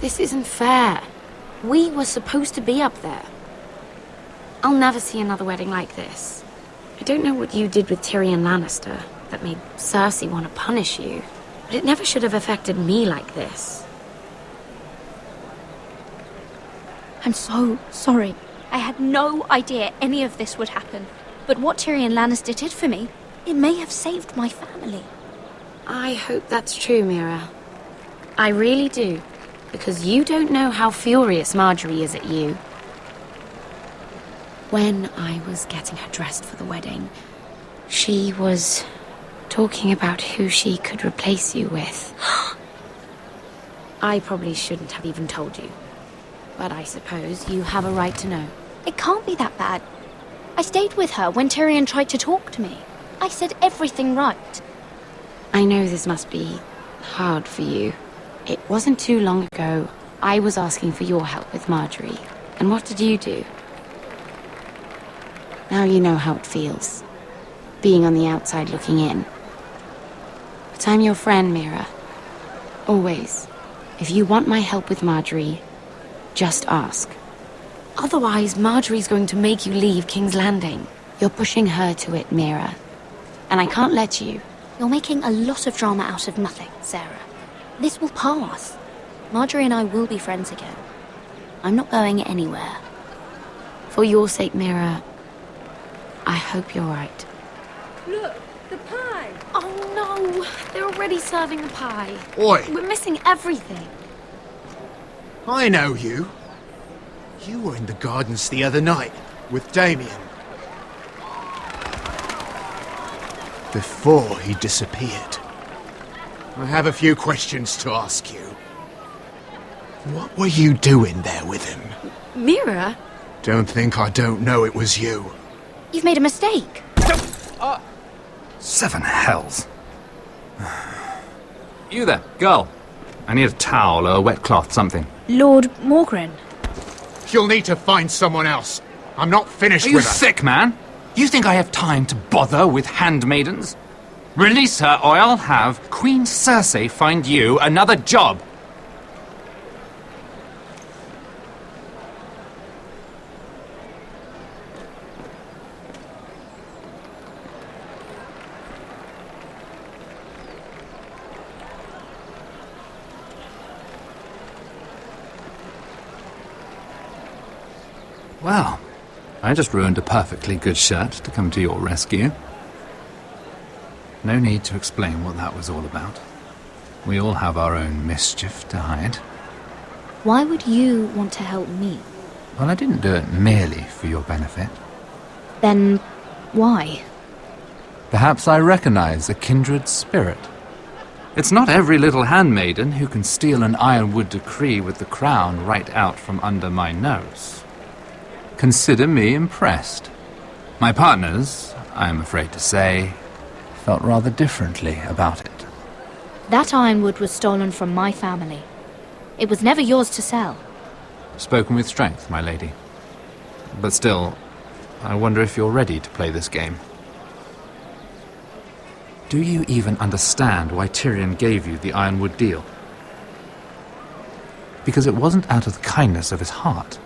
This isn't fair. We were supposed to be up there. I'll never see another wedding like this. I don't know what you did with Tyrion Lannister that made Cersei want to punish you, but it never should have affected me like this. I'm so sorry. I had no idea any of this would happen. But what Tyrion Lannister did for me, it may have saved my family. I hope that's true, Mira. I really do. Because you don't know how furious Marjorie is at you. When I was getting her dressed for the wedding, she was talking about who she could replace you with. I probably shouldn't have even told you. But I suppose you have a right to know. It can't be that bad. I stayed with her when Tyrion tried to talk to me. I said everything right. I know this must be hard for you. It wasn't too long ago I was asking for your help with Marjorie. And what did you do? Now you know how it feels, being on the outside looking in. But I'm your friend, Mira. Always. If you want my help with Marjorie, just ask. Otherwise, Marjorie's going to make you leave King's Landing. You're pushing her to it, Mira. And I can't let you. You're making a lot of drama out of nothing, Sarah. This will pass. Marjorie and I will be friends again. I'm not going anywhere. For your sake, Mira, I hope you're right. Look, the pie! Oh no, they're already serving the pie. Oi! We're missing everything. I know you. You were in the gardens the other night with Damien. Before he disappeared. I have a few questions to ask you. What were you doing there with him? Mira? Don't think I don't know it was you. You've made a mistake. Seven hells. You there, girl. I need a towel or a wet cloth, something. Lord Morgren. You'll need to find someone else. I'm not finished Are you with her. sick, man? You think I have time to bother with handmaidens? Release her, or I'll have Queen Cersei find you another job. Well, I just ruined a perfectly good shirt to come to your rescue. No need to explain what that was all about. We all have our own mischief to hide. Why would you want to help me? Well, I didn't do it merely for your benefit. Then why? Perhaps I recognize a kindred spirit. It's not every little handmaiden who can steal an ironwood decree with the crown right out from under my nose. Consider me impressed. My partners, I am afraid to say, felt rather differently about it. That ironwood was stolen from my family. It was never yours to sell. Spoken with strength, my lady. But still, I wonder if you're ready to play this game. Do you even understand why Tyrion gave you the ironwood deal? Because it wasn't out of the kindness of his heart.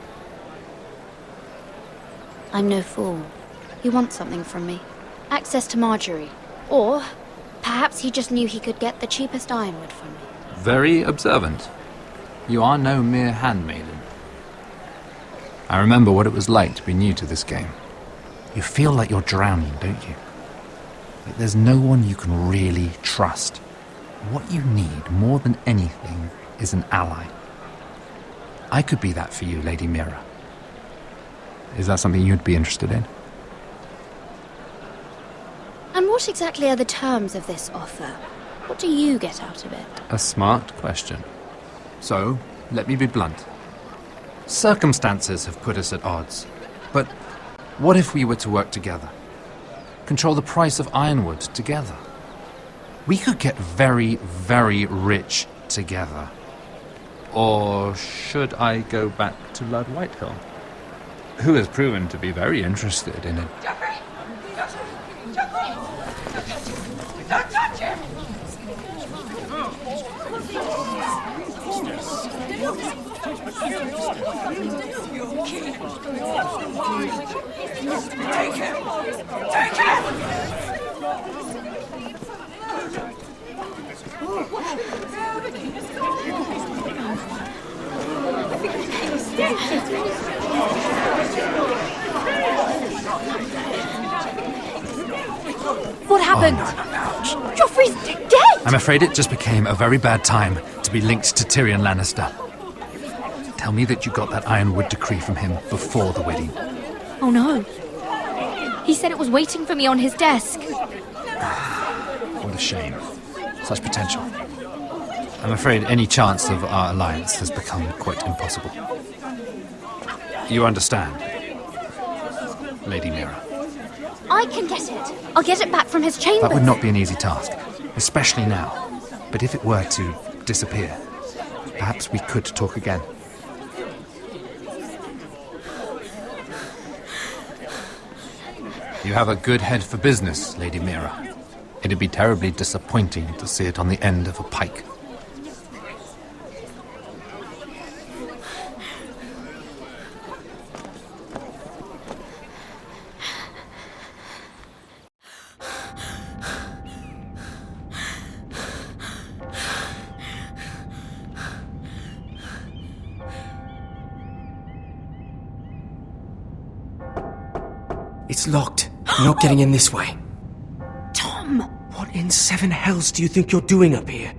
I'm no fool. He wants something from me. Access to Marjorie. Or perhaps he just knew he could get the cheapest ironwood from me. Very observant. You are no mere handmaiden. I remember what it was like to be new to this game. You feel like you're drowning, don't you? Like there's no one you can really trust. What you need more than anything is an ally. I could be that for you, Lady Mira. Is that something you'd be interested in? And what exactly are the terms of this offer? What do you get out of it? A smart question. So, let me be blunt. Circumstances have put us at odds. But what if we were to work together? Control the price of ironwood together? We could get very, very rich together. Or should I go back to Lord Whitehill, who has proven to be very interested in it? Don't touch him! What happened? Oh, no. Joffrey's dead! I'm afraid it just became a very bad time to be linked to Tyrion Lannister. Tell me that you got that Ironwood decree from him before the wedding. Oh no. He said it was waiting for me on his desk. What a shame. Such potential. I'm afraid any chance of our alliance has become quite impossible. You understand, Lady Mira? I can get it. I'll get it back from his chambers. That would not be an easy task, especially now. But if it were to disappear, perhaps we could talk again. You have a good head for business, Lady Mira. It'd be terribly disappointing to see it on the end of a pike. It's locked. You're not getting in this way. Tom! What in seven hells do you think you're doing up here?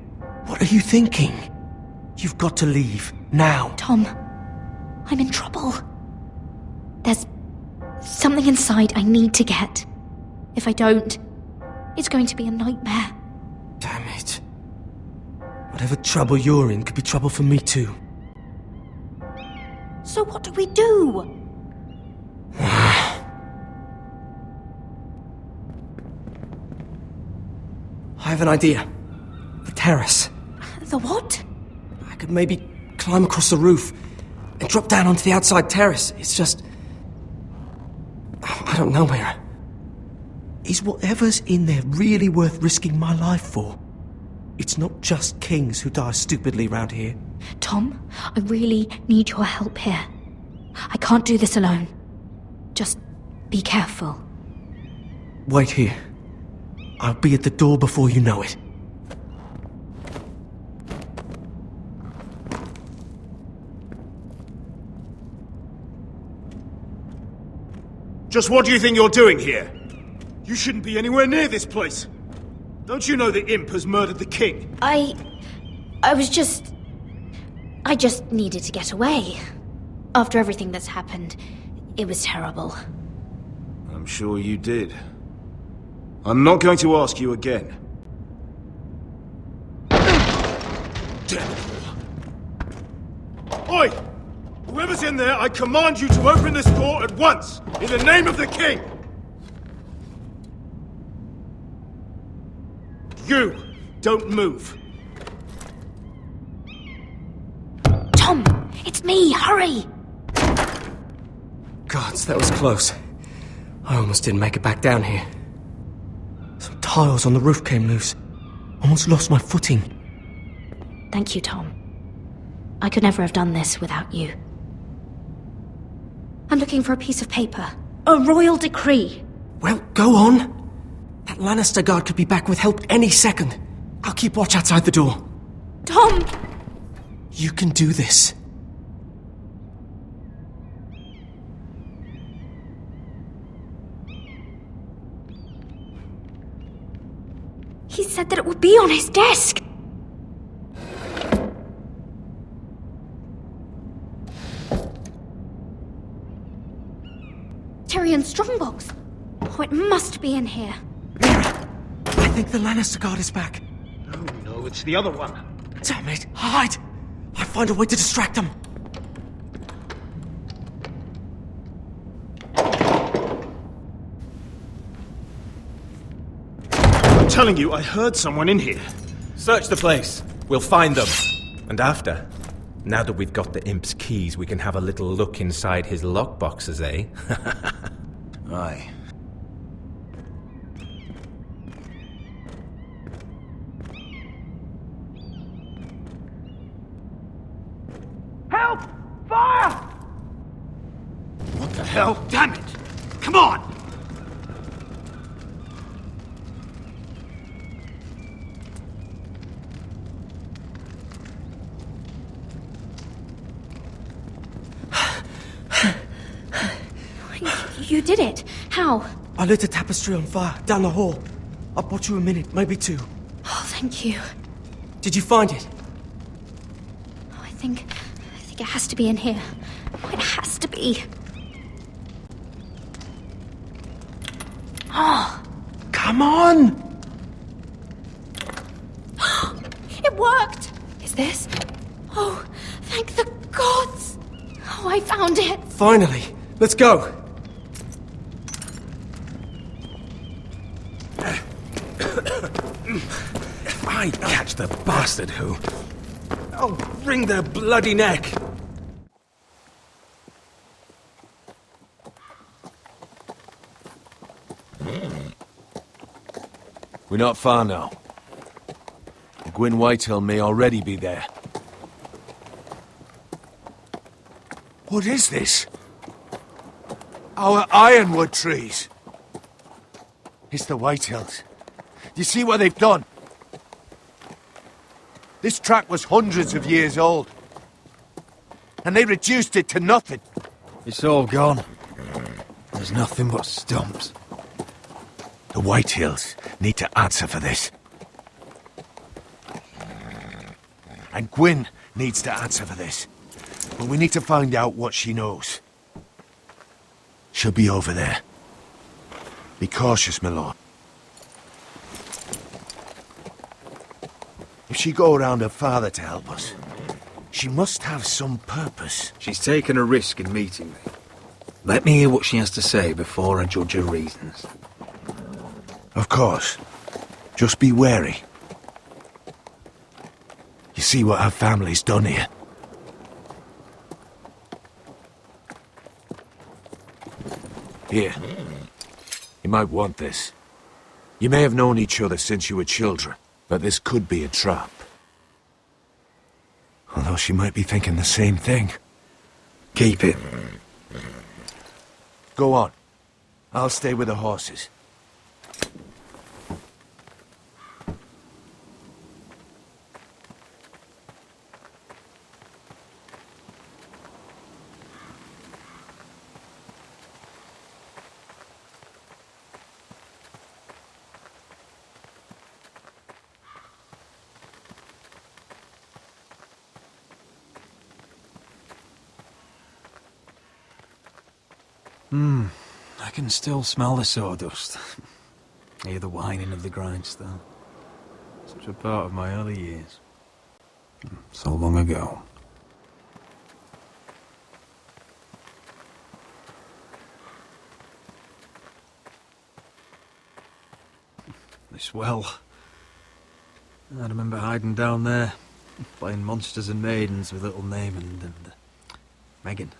What are you thinking? You've got to leave. Now. Tom, I'm in trouble. There's something inside I need to get. If I don't, it's going to be a nightmare. Damn it. Whatever trouble you're in could be trouble for me too. So what do we do? I have an idea. The terrace. The what? I could maybe climb across the roof and drop down onto the outside terrace. It's just... I don't know, Mira. Is whatever's in there really worth risking my life for? It's not just kings who die stupidly round here. Tom, I really need your help here. I can't do this alone. Just be careful. Wait here. I'll be at the door before you know it. Just what do you think you're doing here? You shouldn't be anywhere near this place. Don't you know the imp has murdered the king? I just needed to get away. After everything that's happened, it was terrible. I'm sure you did. I'm not going to ask you again. Damn it all. Oi! Whoever's in there, I command you to open this door at once, in the name of the king! You, don't move. Tom, it's me, hurry! Gods, that was close. I almost didn't make it back down here. Some tiles on the roof came loose. Almost lost my footing. Thank you, Tom. I could never have done this without you. I'm looking for a piece of paper. A royal decree. Well, go on. That Lannister guard could be back with help any second. I'll keep watch outside the door. Tom! You can do this. He said that it would be on his desk. Tyrion's strongbox. Oh, it must be in here. Mira, I think the Lannister guard is back. No, it's the other one. Damn it, hide! I'll find a way to distract them. I'm telling you, I heard someone in here. Search the place. We'll find them. And after, now that we've got the imp's keys, we can have a little look inside his lockboxes, eh? Aye. hell? Damn it! Come on! You did it. How? I lit a tapestry on fire down the hall. I bought you a minute, maybe two. Oh, thank you. Did you find it? Oh, I think it has to be in here. Oh, it has to be. Oh, Come on! it worked! Is this? Oh, thank the gods! Oh, I found it! Finally! Let's go! If I catch the bastard who... I'll wring their bloody neck! We're not far now. Gwyn Whitehill may already be there. What is this? Our ironwood trees. It's the Whitehills. Do you see what they've done? This track was hundreds of years old. And they reduced it to nothing. It's all gone. There's nothing but stumps. The Whitehills need to answer for this. And Gwyn needs to answer for this. But we need to find out what she knows. She'll be over there. Be cautious, my lord. If she go around her father to help us, she must have some purpose. She's taken a risk in meeting me. Let me hear what she has to say before I judge her reasons. Of course. Just be wary. You see what her family's done here. Here. You might want this. You may have known each other since you were children, but this could be a trap. Although she might be thinking the same thing. Keep it. Go on. I'll stay with the horses. I can still smell the sawdust. Hear the whining of the grindstone. Such a part of my early years. So long ago. This well. I remember hiding down there, playing monsters and maidens with little Naaman and Megan.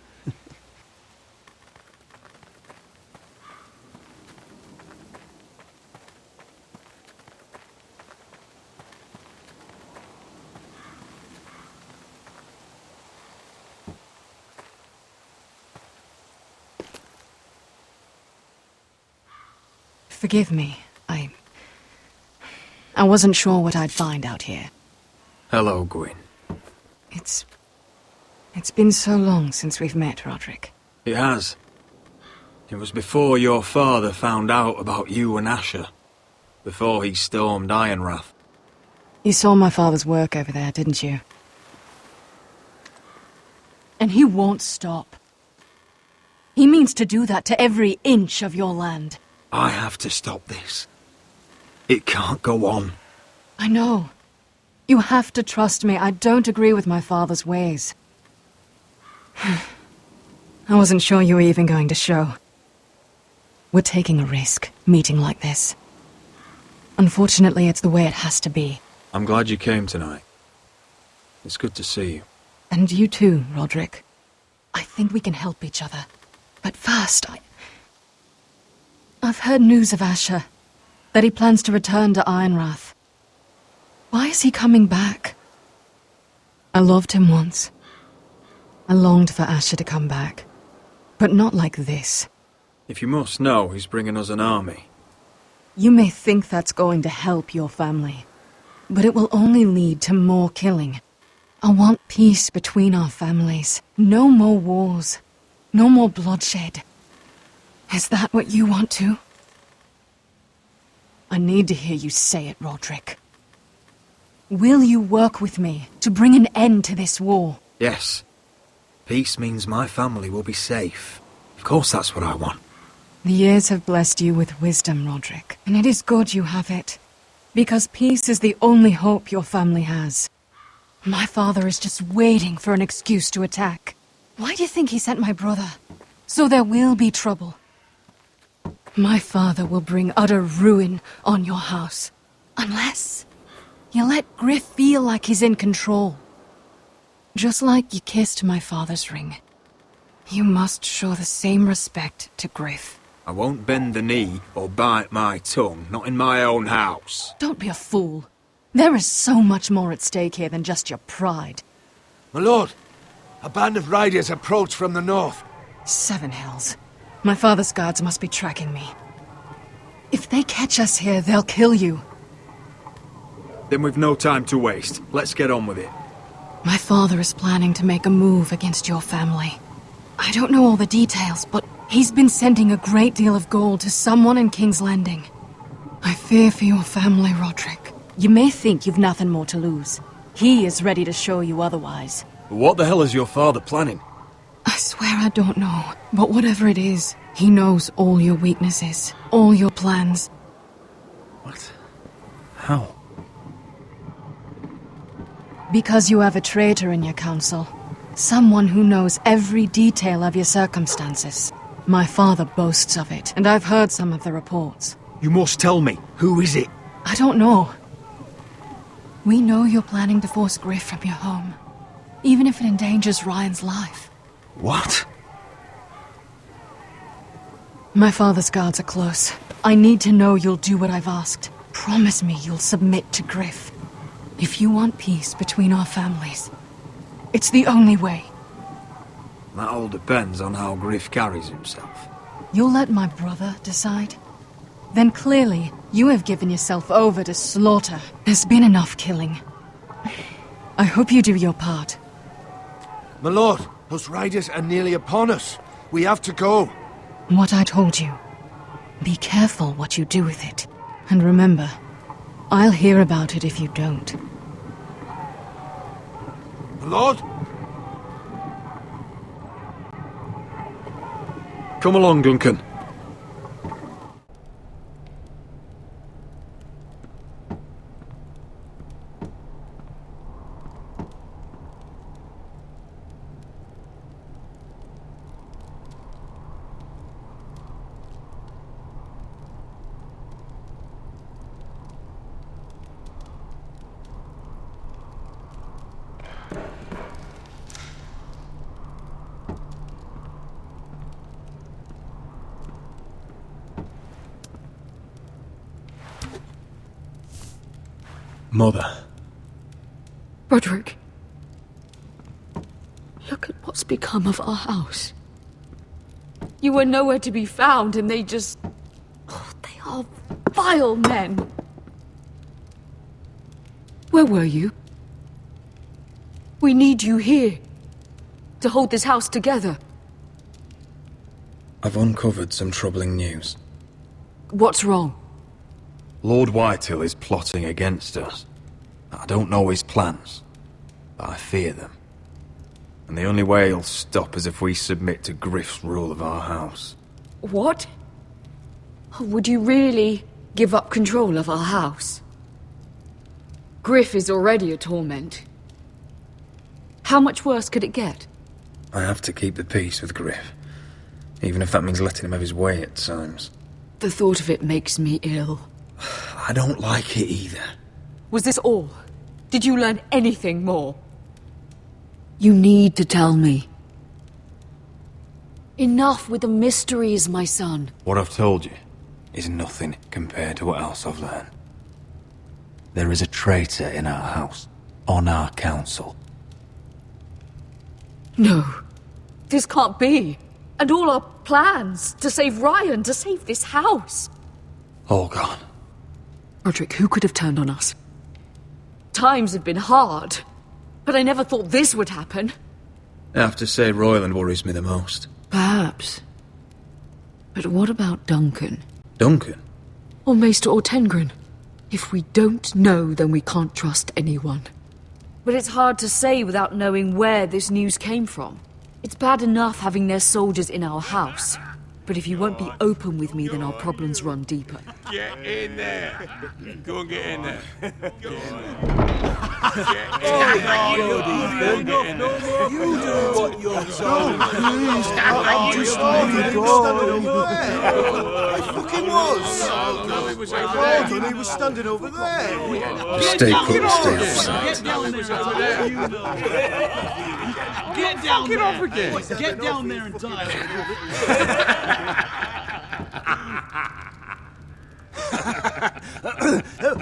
Forgive me. I wasn't sure what I'd find out here. Hello, Gwyn. It's been so long since we've met, Roderick. It has. It was before your father found out about you and Asher. Before he stormed Ironrath. You saw my father's work over there, didn't you? And he won't stop. He means to do that to every inch of your land. I have to stop this. It can't go on. I know. You have to trust me. I don't agree with my father's ways. I wasn't sure you were even going to show. We're taking a risk, meeting like this. Unfortunately, it's the way it has to be. I'm glad you came tonight. It's good to see you. And you too, Roderick. I think we can help each other. But first, I've heard news of Asher. That he plans to return to Ironrath. Why is he coming back? I loved him once. I longed for Asher to come back. But not like this. If you must know, he's bringing us an army. You may think that's going to help your family, but it will only lead to more killing. I want peace between our families. No more wars. No more bloodshed. Is that what you want too? I need to hear you say it, Roderick. Will you work with me to bring an end to this war? Yes. Peace means my family will be safe. Of course that's what I want. The years have blessed you with wisdom, Roderick, and it is good you have it. Because peace is the only hope your family has. My father is just waiting for an excuse to attack. Why do you think he sent my brother? So there will be trouble. My father will bring utter ruin on your house. Unless you let Griff feel like he's in control. Just like you kissed my father's ring. You must show the same respect to Griff. I won't bend the knee or bite my tongue, not in my own house. Don't be a fool. There is so much more at stake here than just your pride. My lord, a band of riders approach from the north. 7 Hills. My father's guards must be tracking me. If they catch us here, they'll kill you. Then we've no time to waste. Let's get on with it. My father is planning to make a move against your family. I don't know all the details, but he's been sending a great deal of gold to someone in King's Landing. I fear for your family, Roderick. You may think you've nothing more to lose. He is ready to show you otherwise. What the hell is your father planning? I swear I don't know, but whatever it is, he knows all your weaknesses, all your plans. What? How? Because you have a traitor in your council. Someone who knows every detail of your circumstances. My father boasts of it, and I've heard some of the reports. You must tell me. Who is it? I don't know. We know you're planning to force Griff from your home, even if it endangers Ryan's life. What? My father's guards are close. I need to know you'll do what I've asked. Promise me you'll submit to Griff. If you want peace between our families, it's the only way. That all depends on how Griff carries himself. You'll let my brother decide? Then clearly, you have given yourself over to slaughter. There's been enough killing. I hope you do your part. My lord, those riders are nearly upon us. We have to go. What I told you. Be careful what you do with it. And remember, I'll hear about it if you don't. My lord? Come along, Duncan. Mother. Roderick. Look at what's become of our house. You were nowhere to be found, and they just... Oh, they are vile men. Where were you? We need you here. To hold this house together. I've uncovered some troubling news. What's wrong? Lord Whitehill is plotting against us. I don't know his plans, but I fear them. And the only way he'll stop is if we submit to Griff's rule of our house. What? Would you really give up control of our house? Griff is already a torment. How much worse could it get? I have to keep the peace with Griff, even if that means letting him have his way at times. The thought of it makes me ill. I don't like it either. Was this all? Did you learn anything more? You need to tell me. Enough with the mysteries, my son. What I've told you is nothing compared to what else I've learned. There is a traitor in our house, on our council. No, this can't be. And all our plans to save Ryan, to save this house. All gone. Roderick, who could have turned on us? Times have been hard, but I never thought this would happen. I have to say Royland worries me the most. Perhaps. But what about Duncan? Duncan? Or Maester or Tengrin? If we don't know, then we can't trust anyone. But it's hard to say without knowing where this news came from. It's bad enough having their soldiers in our house. But if you won't be open with me, then our problems run deeper. Get in there. Go and get in there. Go on. You do what you're told. I'm just leaving. Standing over there. I fucking was. He was standing over there. Stay put, stay offside. Get down there. Get off again. Get down there and die.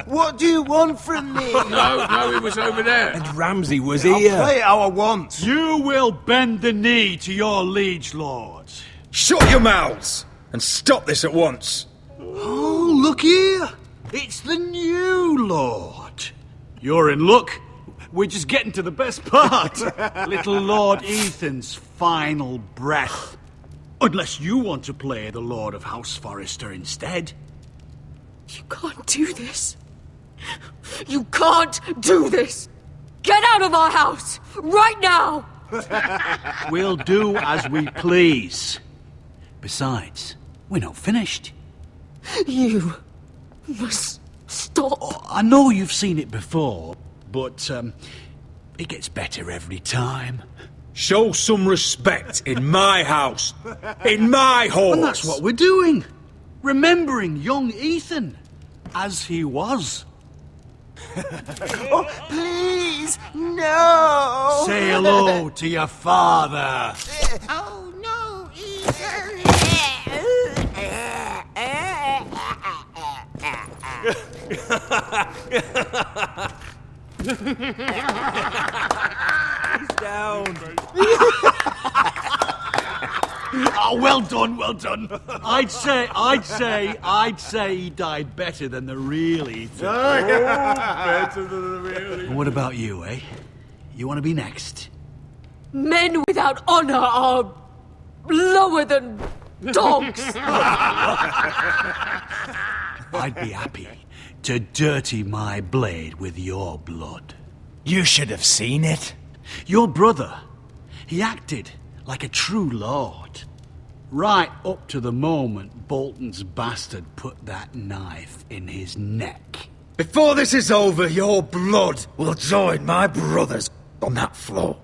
What do you want from me? No, he was over there. And Ramsay was I'll here. play it how I want. You will bend the knee to your liege lord. Shut your mouths and stop this at once. Oh, look here. It's the new lord. You're in luck. We're just getting to the best part. Little Lord Ethan's final breath. Unless you want to play the Lord of House Forrester instead. You can't do this. You can't do this. Get out of our house, right now! We'll do as we please. Besides, we're not finished. You must stop. I know you've seen it before, but it gets better every time. Show some respect in my house. In my halls. And that's what we're doing. Remembering young Ethan as he was. Oh, please, no! Say hello to your father. Oh, no, Ethan! He's down. Oh, well done, well done. I'd say he died better than the real Ethan. Better than the real. And what about you, eh? You want to be next? Men without honor are lower than dogs. I'd be happy to dirty my blade with your blood. You should have seen it. Your brother, he acted like a true lord. Right up to the moment Bolton's bastard put that knife in his neck. Before this is over, your blood will join my brother's on that floor.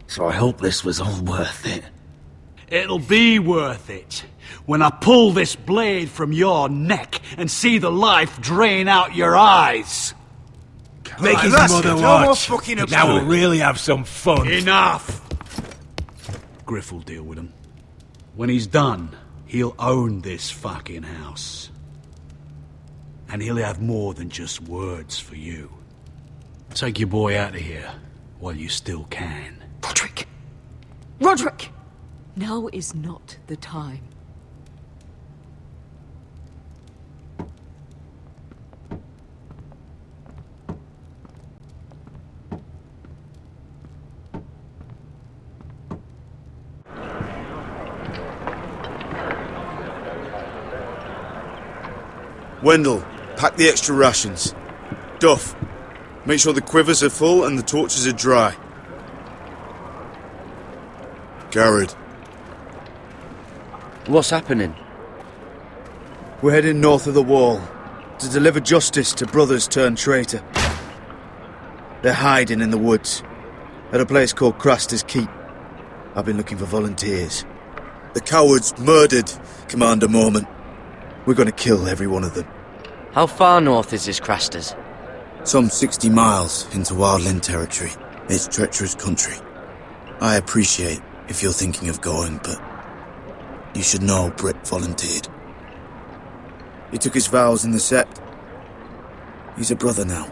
So I hope this was all worth it. It'll be worth it when I pull this blade from your neck and see the life drain out your eyes. Make his mother watch. Now we'll really have some fun. Enough! Griff will deal with him. When he's done, he'll own this fucking house. And he'll have more than just words for you. Take your boy out of here while you still can. Roderick! Roderick! Now is not the time. Wendell, pack the extra rations. Duff, make sure the quivers are full and the torches are dry. Garrett. What's happening? We're heading north of the wall to deliver justice to brothers turned traitor. They're hiding in the woods at a place called Craster's Keep. I've been looking for volunteers. The cowards murdered Commander Mormon. We're going to kill every one of them. How far north is this Craster's? Some 60 miles into wildland territory. It's treacherous country. I appreciate if you're thinking of going, but you should know Britt volunteered. He took his vows in the Sept. He's a brother now.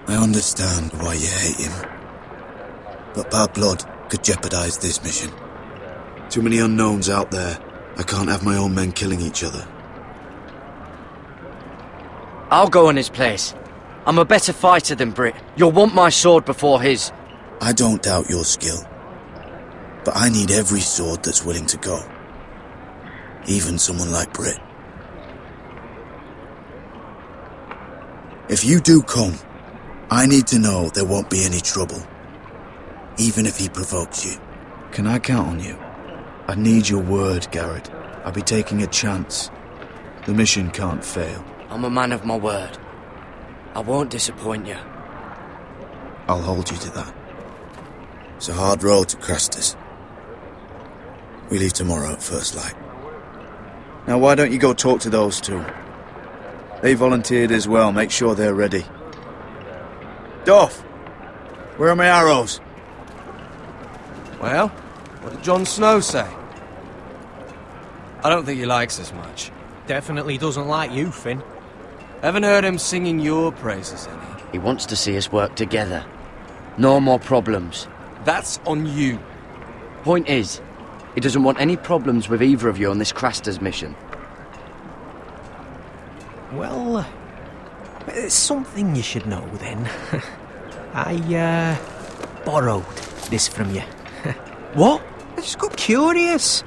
I understand why you hate him. But bad blood could jeopardize this mission. Too many unknowns out there. I can't have my own men killing each other. I'll go in his place. I'm a better fighter than Brit. You'll want my sword before his. I don't doubt your skill. But I need every sword that's willing to go. Even someone like Brit. If you do come, I need to know there won't be any trouble. Even if he provokes you. Can I count on you? I need your word, Garrett. I'll be taking a chance. The mission can't fail. I'm a man of my word. I won't disappoint you. I'll hold you to that. It's a hard road to Crastus. We leave tomorrow at first light. Now why don't you go talk to those two? They volunteered as well. Make sure they're ready. Doff! Where are my arrows? Well, what did Jon Snow say? I don't think he likes us much. Definitely doesn't like you, Finn. Haven't heard him singing your praises any. He wants to see us work together. No more problems. That's on you. Point is, he doesn't want any problems with either of you on this Crastus mission. Well, it's something you should know then. I borrowed this from you. What? I just got curious.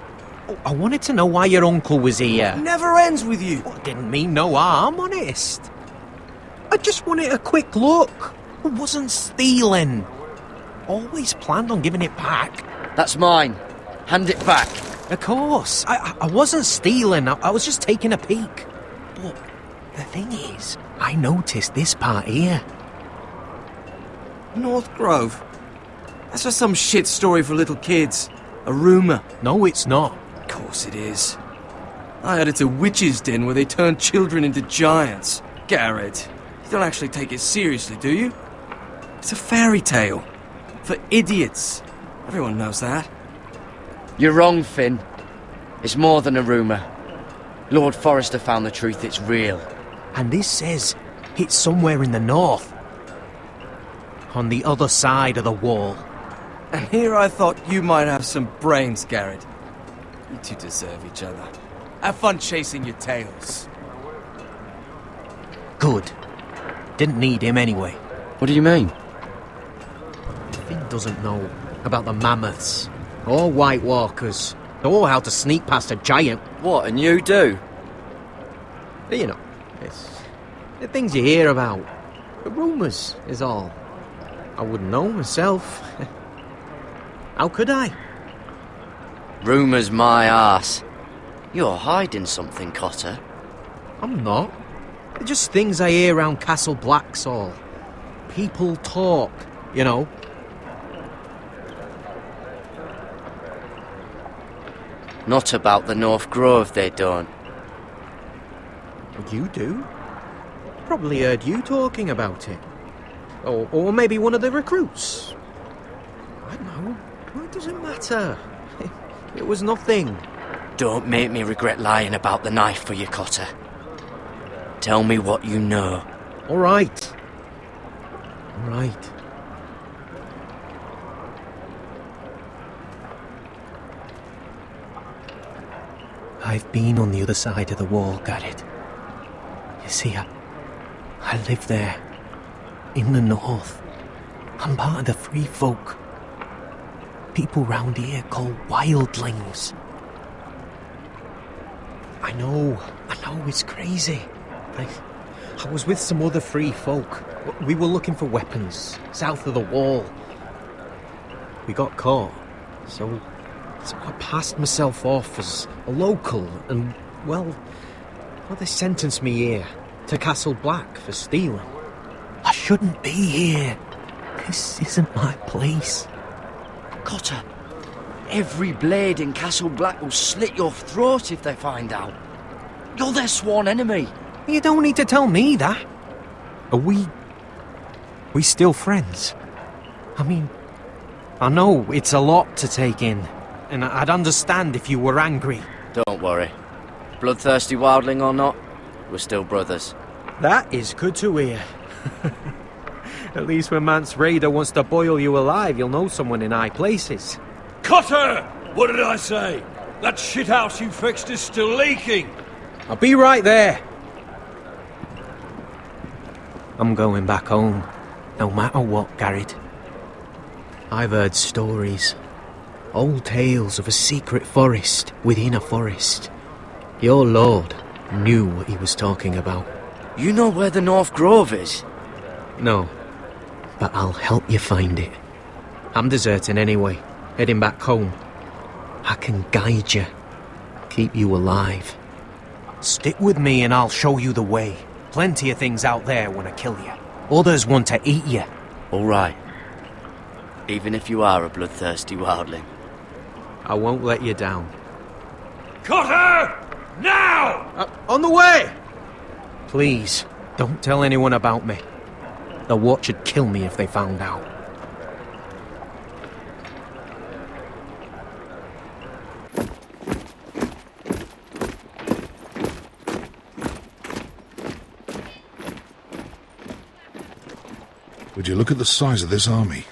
I wanted to know why your uncle was here. Never ends with you. Well, didn't mean no harm, honest. I just wanted a quick look. I wasn't stealing. Always planned on giving it back. That's mine. Hand it back. Of course. I wasn't stealing. I was just taking a peek. But the thing is, I noticed this part here. North Grove? That's just some shit story for little kids. A rumour. No, it's not. Of course it is. I heard it's a witch's den where they turn children into giants. Garrett, you don't actually take it seriously, do you? It's a fairy tale. For idiots. Everyone knows that. You're wrong, Finn. It's more than a rumour. Lord Forrester found the truth, it's real. And this says it's somewhere in the north. On the other side of the wall. And here I thought you might have some brains, Garrett. You two deserve each other. Have fun chasing your tails. Good. Didn't need him anyway. What do you mean? Finn doesn't know about the mammoths, or White Walkers, or how to sneak past a giant. What, and you do? You know, it's the things you hear about. The rumours is all. I wouldn't know myself. How could I? Rumours my arse. You're hiding something, Cotter. I'm not. They're just things I hear around Castle Blacksall. People talk, you know. Not about the North Grove, they don't. You do? Probably heard you talking about it. Or maybe one of the recruits. I don't know. Well, it doesn't matter. It was nothing. Don't make me regret lying about the knife for you, Cotter. Tell me what you know. All right. All right. I've been on the other side of the wall, Garrett. You see, I live there. In the north. I'm part of the free folk. People round here call wildlings. I know it's crazy. I was with some other free folk. We were looking for weapons, south of the wall. We got caught, so I passed myself off as a local, and, well, they sentenced me here, to Castle Black, for stealing. I shouldn't be here. This isn't my place. Cotter, every blade in Castle Black will slit your throat if they find out. You're their sworn enemy. You don't need to tell me that. Are we still friends? I mean, I know it's a lot to take in, and I'd understand if you were angry. Don't worry. Bloodthirsty wildling or not, we're still brothers. That is good to hear. At least when Mance Raider wants to boil you alive, you'll know someone in high places. Cotter! What did I say? That shithouse you fixed is still leaking. I'll be right there. I'm going back home, no matter what, Garrett. I've heard stories. Old tales of a secret forest within a forest. Your lord knew what he was talking about. You know where the North Grove is? No, but I'll help you find it. I'm deserting anyway, heading back home. I can guide you, keep you alive. Stick with me and I'll show you the way. Plenty of things out there want to kill you. Others want to eat you. All right. Even if you are a bloodthirsty wildling. I won't let you down. Cotter! Now! On the way! Please, don't tell anyone about me. The Watch would kill me if they found out. Would you look at the size of this army?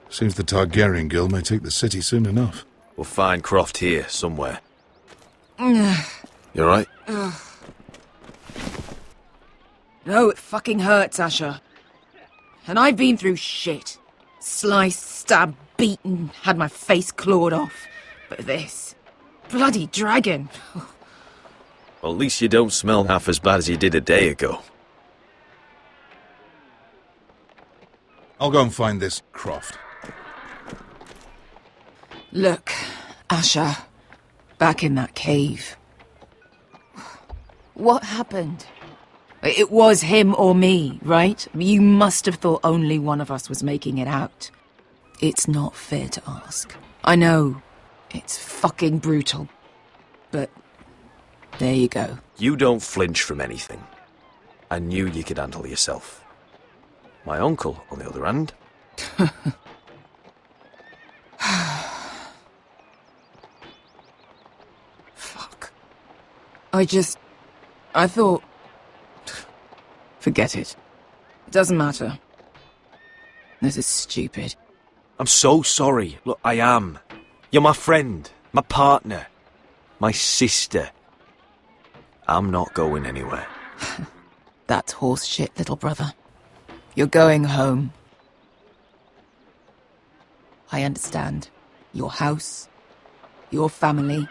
Seems the Targaryen Guild may take the city soon enough. We'll find Croft here, somewhere. You alright? No, it fucking hurts, Asher. And I've been through shit. Sliced, stabbed, beaten, had my face clawed off. But this... bloody dragon. Well, at least you don't smell half as bad as you did a day ago. I'll go and find this Croft. Look, Asher. Back in that cave. What happened? It was him or me, right? You must have thought only one of us was making it out. It's not fair to ask. I know. It's fucking brutal. But there you go. You don't flinch from anything. I knew you could handle yourself. My uncle, on the other hand... Fuck. I thought... Forget it. It doesn't matter. This is stupid. I'm so sorry. Look, I am. You're my friend, my partner, my sister. I'm not going anywhere. That's horse shit, little brother. You're going home. I understand. Your house, your family.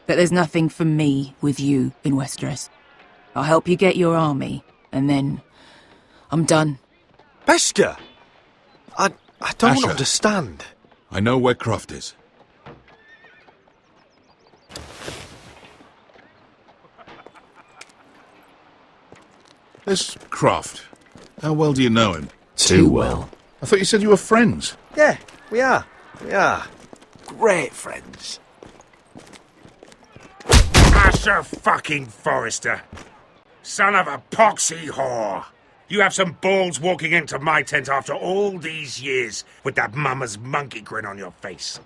But there's nothing for me with you in Westeros. I'll help you get your army, and then I'm done. Beskha! I don't Asher. understand. I know where Croft is. This Croft, how well do you know him? Too well. I thought you said you were friends. Yeah, we are. We are. Great friends. Asher fucking Forrester. Son of a poxy whore. You have some balls walking into my tent after all these years with that mama's monkey grin on your face.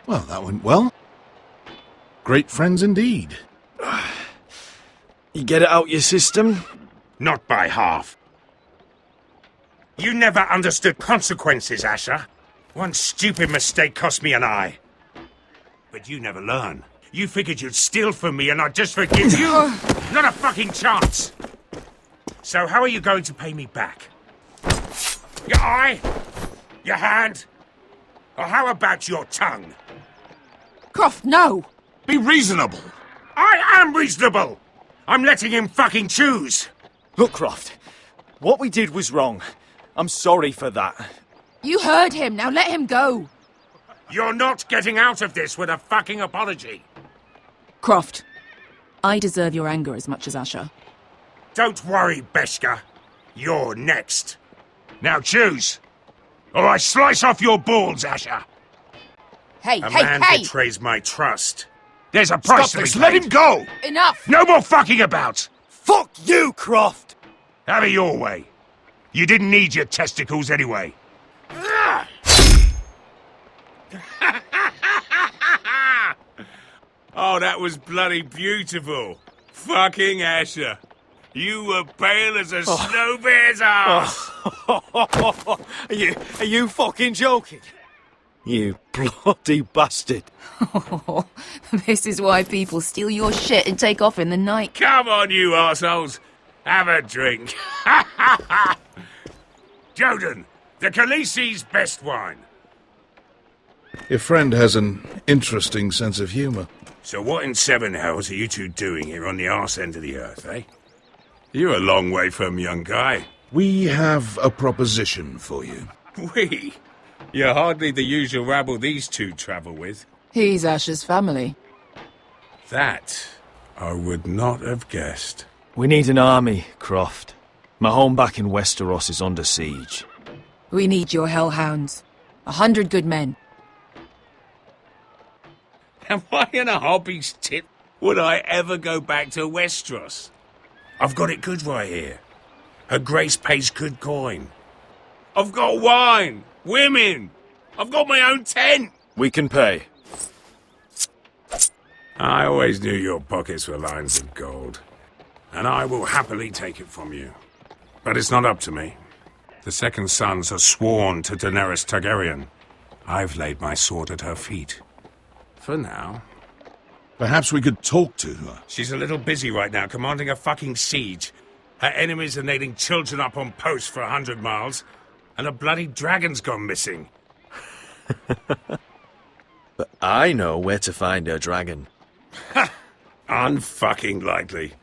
Well, that went well. Great friends indeed. You get it out your system? Not by half. You never understood consequences, Asher. One stupid mistake cost me an eye. But you never learn. You figured you'd steal from me and I'd just forgive you? Not a fucking chance! So how are you going to pay me back? Your eye? Your hand? Or how about your tongue? Croft, no! Be reasonable! I am reasonable! I'm letting him fucking choose! Look, Croft, what we did was wrong. I'm sorry for that. You heard him, now let him go! You're not getting out of this with a fucking apology. Croft, I deserve your anger as much as Asher. Don't worry, Beskha. You're next. Now choose, or I slice off your balls, Asher. Hey, A hey, man hey! betrays my trust. There's a price to be this, paid. let him go! Enough! No more fucking about! Fuck you, Croft! Have it your way. You didn't need your testicles anyway. Oh, that was bloody beautiful. Fucking Asher. You were pale as a snow bear's ass. Are you fucking joking? You bloody bastard. Oh, this is why people steal your shit and take off in the night. Come on, you arseholes. Have a drink. Joden, the Khaleesi's best wine. Your friend has an interesting sense of humour. So what in seven hells are you two doing here on the arse end of the earth, eh? You're a long way from, young guy. We have a proposition for you. We? You're hardly the usual rabble these two travel with. He's Asher's family. That I would not have guessed. We need an army, Croft. My home back in Westeros is under siege. We need your hellhounds. 100 good men. Am I in a hobby's tip? Would I ever go back to Westeros? I've got it good right here. Her Grace pays good coin. I've got wine, women. I've got my own tent. We can pay. I always knew your pockets were lines of gold. And I will happily take it from you. But it's not up to me. The second sons are sworn to Daenerys Targaryen. I've laid my sword at her feet. For now. Perhaps we could talk to her. She's a little busy right now, commanding a fucking siege. Her enemies are nailing children up on posts for 100 miles, and a bloody dragon's gone missing. But I know where to find her dragon. Ha! Unfucking likely.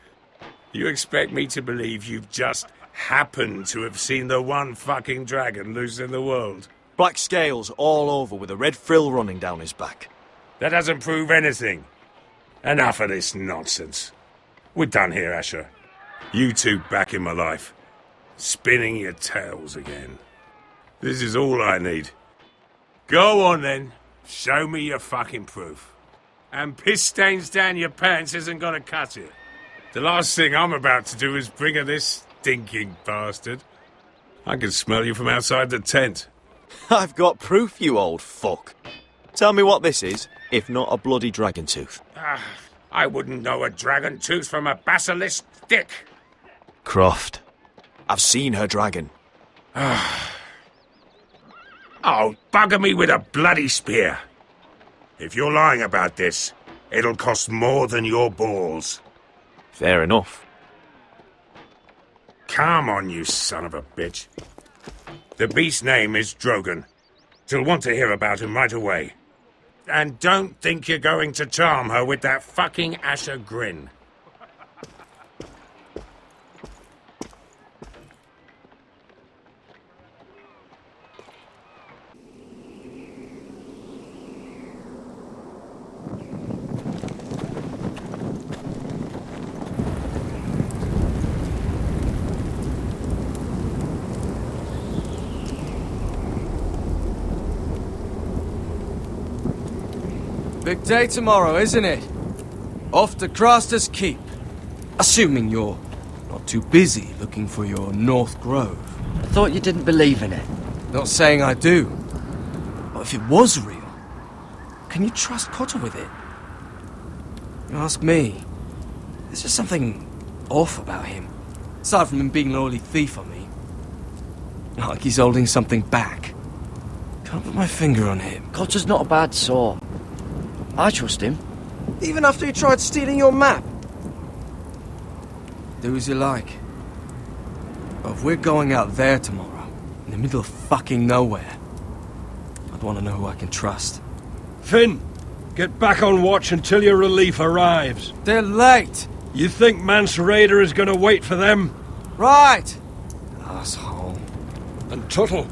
You expect me to believe you've just happened to have seen the one fucking dragon loose in the world? Black scales all over with a red frill running down his back. That doesn't prove anything. Enough of this nonsense. We're done here, Asher. You two back in my life. Spinning your tales again. This is all I need. Go on then. Show me your fucking proof. And piss stains down your pants isn't gonna cut it. The last thing I'm about to do is bring her this stinking bastard. I can smell you from outside the tent. I've got proof, you old fuck. Tell me what this is, if not a bloody dragon tooth. I wouldn't know a dragon tooth from a basilisk dick. Croft, I've seen her dragon. Oh, bugger me with a bloody spear. If you're lying about this, it'll cost more than your balls. Fair enough. Come on, you son of a bitch. The beast's name is Drogon. She'll want to hear about him right away. And don't think you're going to charm her with that fucking Asher grin. Big day tomorrow, isn't it? Off to Craster's Keep. Assuming you're not too busy looking for your North Grove. I thought you didn't believe in it. Not saying I do. But if it was real, can you trust Cotter with it? You ask me. There's just something off about him. Aside from him being an early thief on me. Not like he's holding something back. Can't put my finger on him. Cotter's not a bad sort. I trust him. Even after he tried stealing your map? Do as you like. But if we're going out there tomorrow, in the middle of fucking nowhere, I'd want to know who I can trust. Finn, get back on watch until your relief arrives. They're late! You think Mance Rayder is going to wait for them? Right! Asshole. And Tuttle,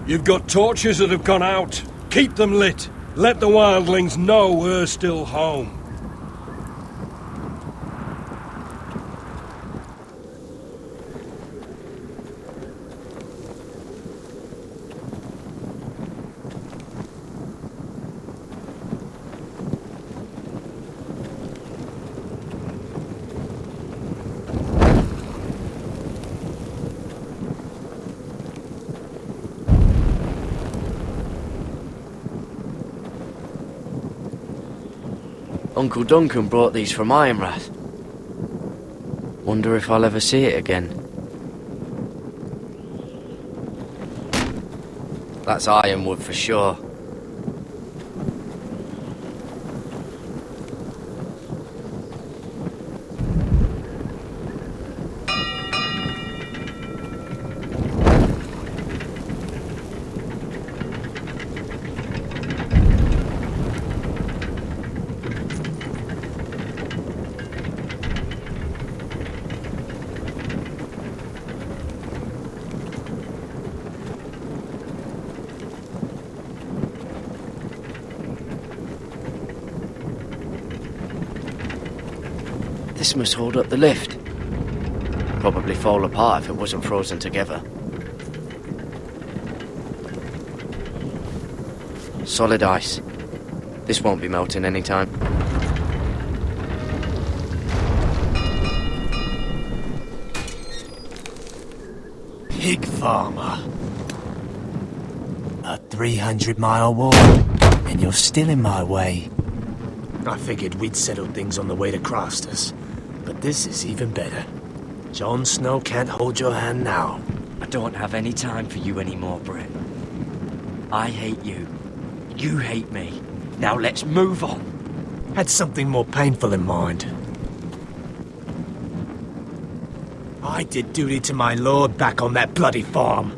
you've got torches that have gone out. Keep them lit. Let the wildlings know we're still home. Uncle Duncan brought these from Ironrath. Wonder if I'll ever see it again. That's ironwood for sure. This must hold up the lift. Probably fall apart if it wasn't frozen together. Solid ice. This won't be melting anytime. Pig farmer. A 300-mile walk, and you're still in my way. I figured we'd settle things on the way to Crosters, but this is even better. Jon Snow can't hold your hand now. I don't have any time for you anymore, Brett. I hate you. You hate me. Now let's move on. Had something more painful in mind. I did duty to my lord back on that bloody farm.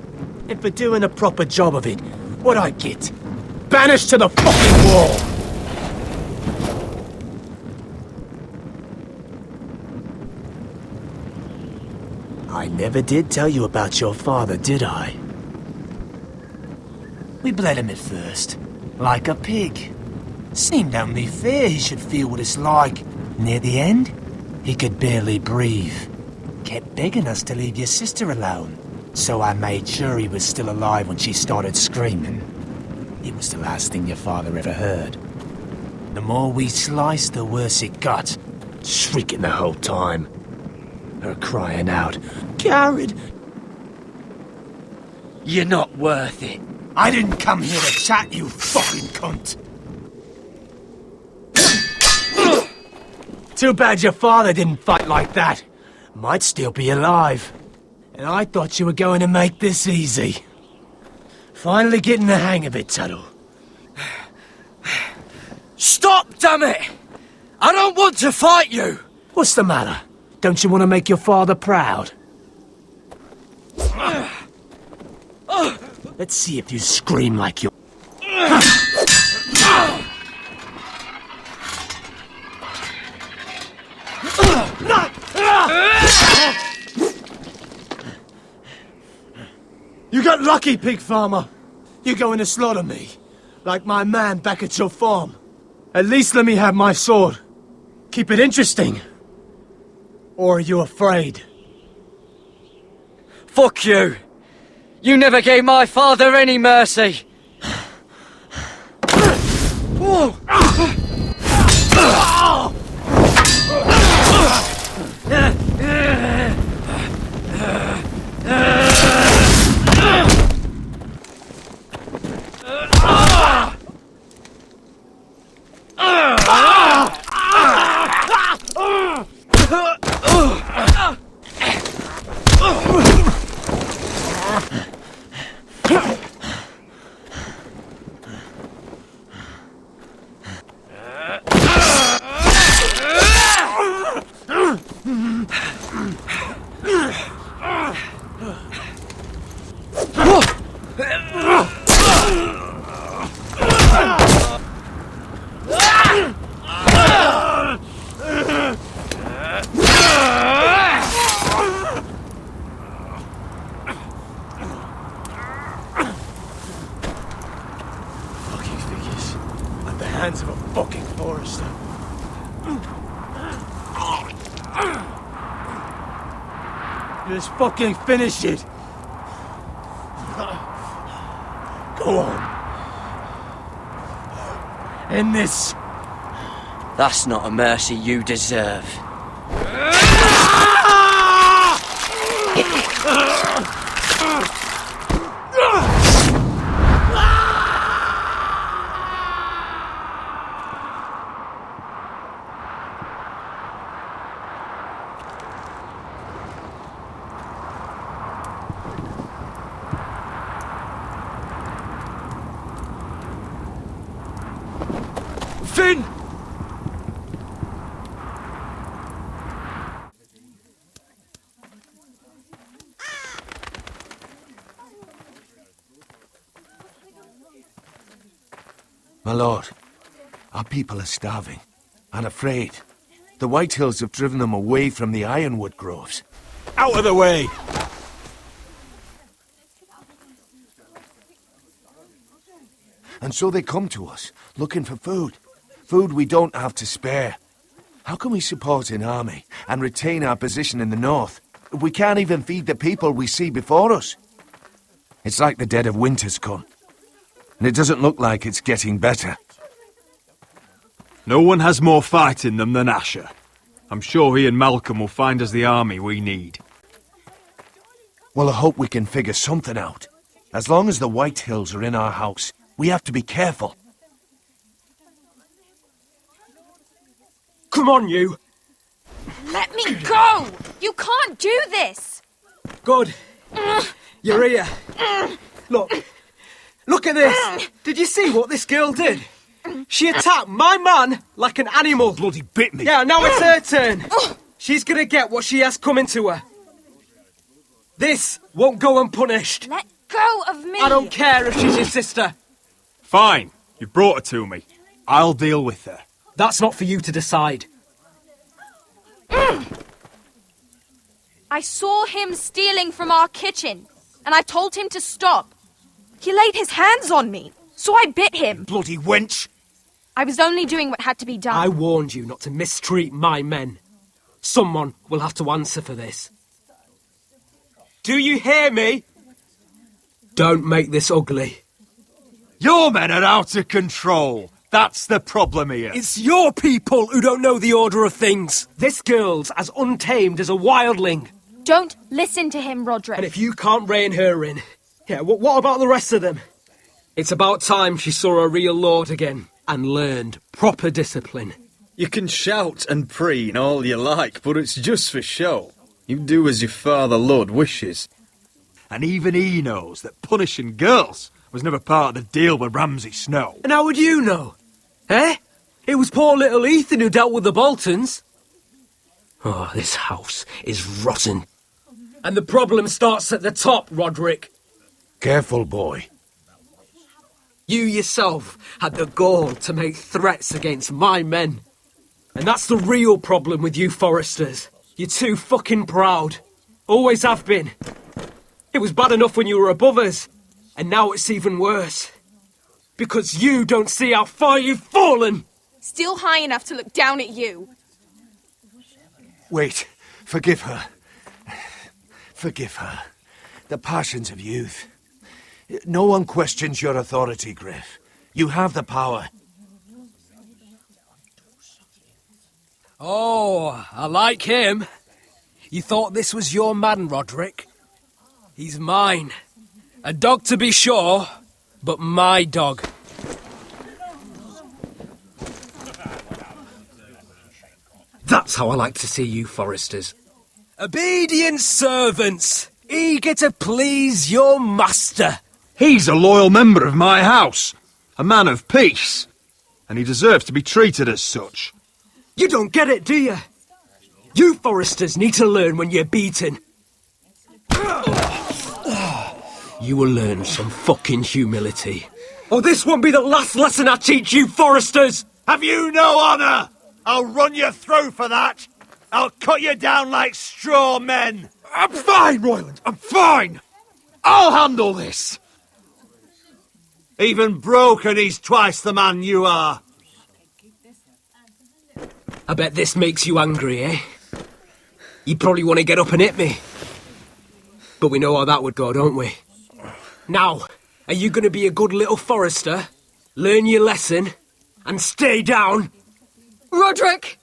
And for doing a proper job of it, what'd I get? Banished to the fucking wall! I never did tell you about your father, did I? We bled him at first, like a pig. Seemed only fair he should feel what it's like. Near the end, he could barely breathe. Kept begging us to leave your sister alone, so I made sure he was still alive when she started screaming. It was the last thing your father ever heard. The more we sliced, the worse it got. Shrieking the whole time. Her crying out, "Garrett! You're not worth it. I didn't come here to chat, you fucking cunt! Too bad your father didn't fight like that. Might still be alive. And I thought you were going to make this easy. Finally getting the hang of it, Tuttle. Stop, damn it! I don't want to fight you! What's the matter? Don't you want to make your father proud? Let's see if you scream like you... You got lucky, pig farmer. You're going to slaughter me, like my man back at your farm. At least let me have my sword. Keep it interesting. Or are you afraid? Fuck you! You never gave my father any mercy! Hands of a fucking forester. Just fucking finish it. Go on. End this. That's not a mercy you deserve. Finn! My lord, our people are starving and afraid. The Whitehills have driven them away from the ironwood groves. Out of the way! And so they come to us, looking for food. Food we don't have to spare. How can we support an army and retain our position in the north if we can't even feed the people we see before us? It's like the dead of winter's come, and it doesn't look like it's getting better. No one has more fight in them than Asher. I'm sure he and Malcolm will find us the army we need. Well, I hope we can figure something out. As long as the White Hills are in our house, we have to be careful. Come on, you! Let me go! You can't do this! Good. You're here. Look at this! Did you see what this girl did? She attacked my man like an animal. Bloody bit me. Yeah, now it's her turn. She's gonna get what she has coming to her. This won't go unpunished. Let go of me! I don't care if she's your sister. Fine. You've brought her to me. I'll deal with her. That's not for you to decide. I saw him stealing from our kitchen, and I told him to stop. He laid his hands on me, so I bit him. Bloody wench! I was only doing what had to be done. I warned you not to mistreat my men. Someone will have to answer for this. Do you hear me? Don't make this ugly. Your men are out of control. That's the problem here. It's your people who don't know the order of things. This girl's as untamed as a wildling. Don't listen to him, Roderick. And if you can't rein her in, yeah, what about the rest of them? It's about time she saw a real lord again and learned proper discipline. You can shout and preen all you like, but it's just for show. You do as your father Lord wishes. And even he knows that punishing girls was never part of the deal with Ramsay Snow. And how would you know? Eh? It was poor little Ethan who dealt with the Boltons. Oh, this house is rotten. And the problem starts at the top, Roderick. Careful, boy. You yourself had the gall to make threats against my men. And that's the real problem with you Foresters. You're too fucking proud. Always have been. It was bad enough when you were above us, and now it's even worse. Because you don't see how far you've fallen! Still high enough to look down at you. Wait, forgive her. Forgive her. The passions of youth. No one questions your authority, Griff. You have the power. Oh, I like him. You thought this was your man, Roderick? He's mine. A dog to be sure, but my dog. That's how I like to see you, Foresters. Obedient servants, eager to please your master. He's a loyal member of my house, a man of peace, and he deserves to be treated as such. You don't get it, do you? You Foresters need to learn when you're beaten. You will learn some fucking humility. Or this won't be the last lesson I teach you, Foresters! Have you no honour? I'll run you through for that. I'll cut you down like straw men. I'm fine, Royland, I'm fine. I'll handle this. Even broken, he's twice the man you are. I bet this makes you angry, eh? You probably want to get up and hit me. But we know how that would go, don't we? Now, are you going to be a good little Forester, learn your lesson, and stay down? Roderick!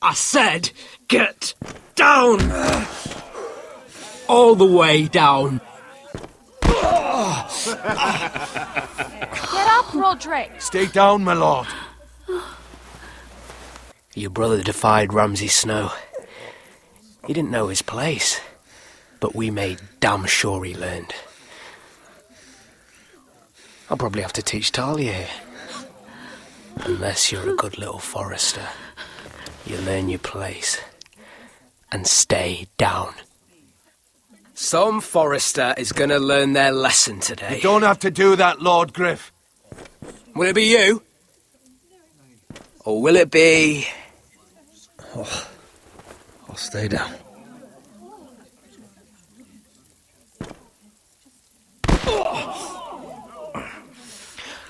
I said, get down! All the way down. Get up, Roderick! Stay down, my lord. Your brother defied Ramsay Snow. He didn't know his place, but we made damn sure he learned. I'll probably have to teach Talia here. Unless you're a good little Forester. You learn your place and stay down. Some Forester is going to learn their lesson today. You don't have to do that, Lord Griff. Will it be you? Or will it be... Oh, I'll stay down.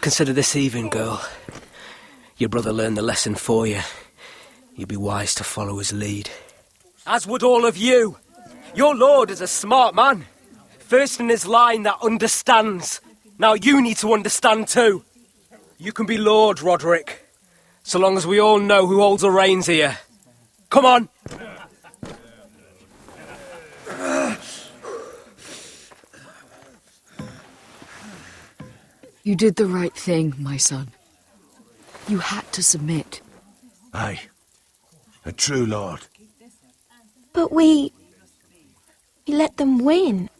Consider this even, girl. Your brother learned the lesson for you. You'd be wise to follow his lead. As would all of you. Your lord is a smart man. First in his line that understands. Now you need to understand too. You can be Lord, Roderick. So long as we all know who holds the reins here. Come on! You did the right thing, my son. You had to submit. Aye. A true lord. But we let them win.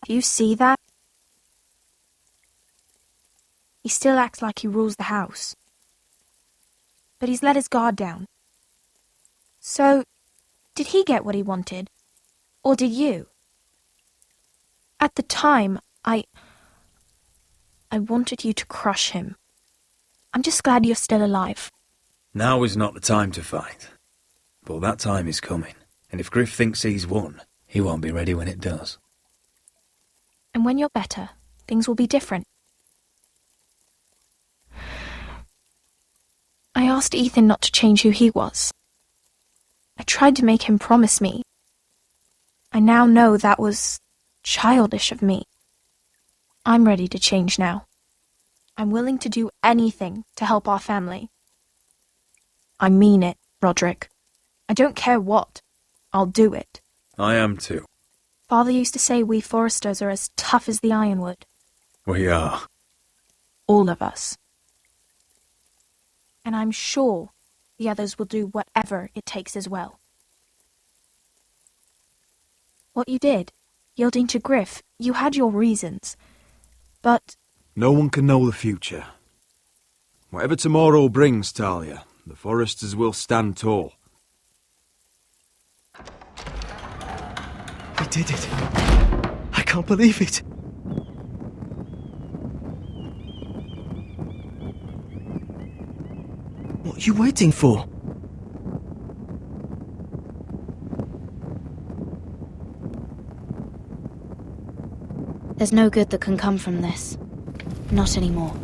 Do you see that? He still acts like he rules the house. But he's let his guard down. So, did he get what he wanted? Or did you? At the time, I wanted you to crush him. I'm just glad you're still alive. Now is not the time to fight. But that time is coming. And if Griff thinks he's won, he won't be ready when it does. And when you're better, things will be different. I asked Ethan not to change who he was. I tried to make him promise me. I now know that was childish of me. I'm ready to change now. I'm willing to do anything to help our family. I mean it, Roderick. I don't care what. I'll do it. I am too. Father used to say we foresters are as tough as the ironwood. We are. All of us. And I'm sure the others will do whatever it takes as well. What you did, yielding to Griff, you had your reasons. But No one can know the future. Whatever tomorrow brings, Talia, the Foresters will stand tall. We did it. I can't believe it. What are you waiting for? There's no good that can come from this. Not anymore.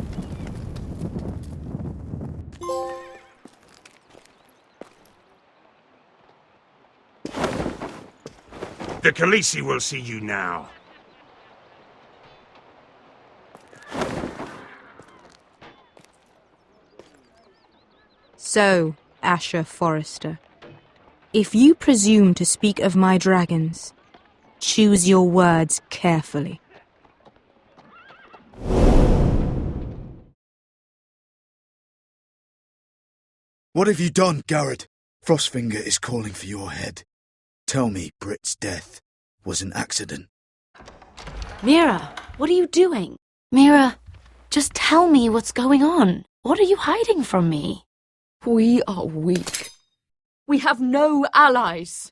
The Khaleesi will see you now. So, Asher Forrester, if you presume to speak of my dragons, choose your words carefully. What have you done, Garrett? Frostfinger is calling for your head. Tell me Britt's death was an accident. Mira, what are you doing? Mira, just tell me what's going on. What are you hiding from me? We are weak. We have no allies.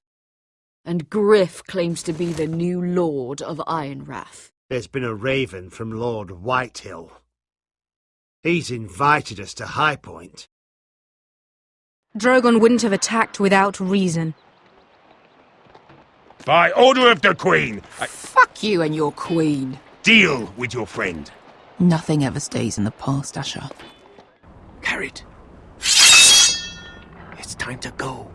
And Griff claims to be the new Lord of Ironrath. There's been a raven from Lord Whitehill. He's invited us to High Point. Drogon wouldn't have attacked without reason. By order of the Queen, Fuck you and your queen. deal with your friend. Nothing ever stays in the past, Asher. Carrot. It's time to go.